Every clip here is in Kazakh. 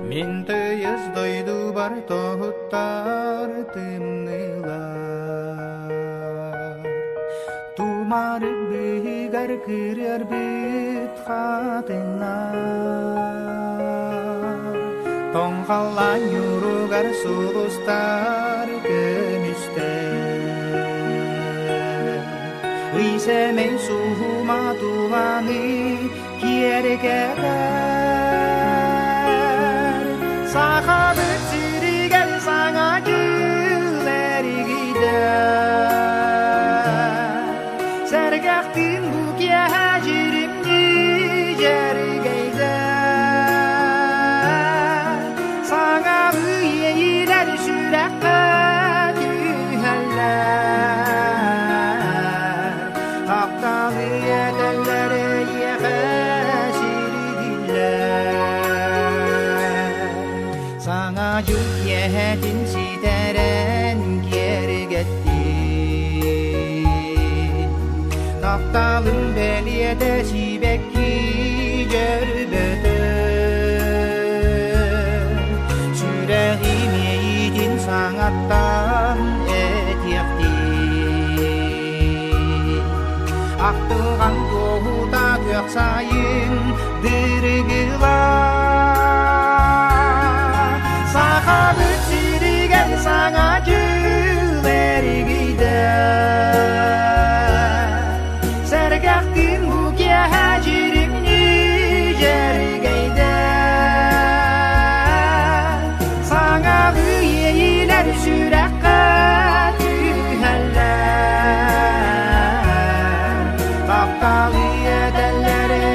Мен тыйыз дойду бар тоғыттар тымнылар. Тумары бігар кірер біт қатынар. Тоңқалан юругар сұлыстар көмістер. Үйсемей суыма туғаны кергедер. Сақа бүттірген саңа күлері гейдер. Сәргәқтін бүке әжірімді жәргейдер. Саңа үйейлер жүрәққа күйәлләр. Апталы әдәлләрі Саңа жүк ехетін ситерен кергетті. Тапталын бәлеті сибекки жүрбөті. Сүрәғиме етін саңаттан әтекті. Ақтылған тоғыта көк сайын дыргылар. Сақа бүттірген саңа күлері гейдер. Сәргәқтін бүке әжірімні жәргейдер. Саңа үйейлер жүрәққа күйәлләр. Тапталы әдәлләрі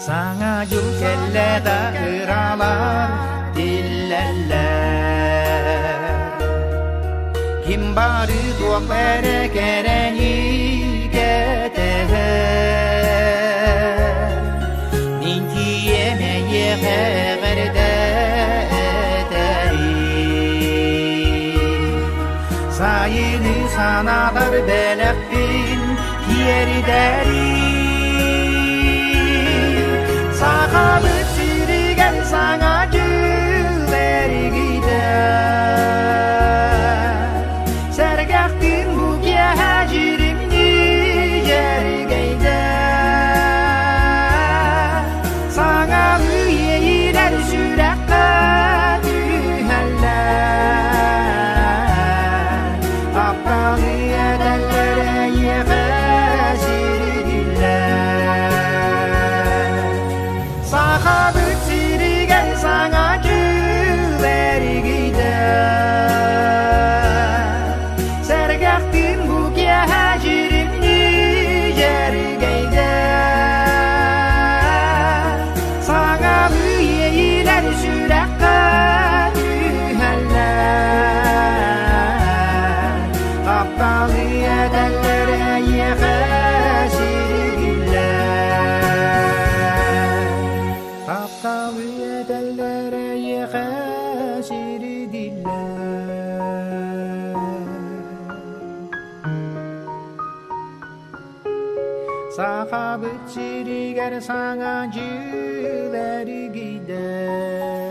Саңа жүкелі дағыраlar дилләлләр. Ким бары доқлары кәрәні кәтәр. Нин киеме еғәрді әтәрі. Сайыны саналар бәләқпін киердәрі. Сақа бүттірген саңа күлері гейдер. Сәргәқтін бүке әжірімні жәргейдер. Саңа үйейлер жүрәққа күйәлләр. Апталы әдәлләрі Сақа бүттірген саңа күлері гейдер. Сәргәқтін бүке әжірімні жәргейдер. Саңа үйейлер жүрәққа күйәлләр. Апталы әдәлләрі Тапталы әдәлләрі еғәшірі дилләр. Сақа бүттірген саңа күлері гейдер.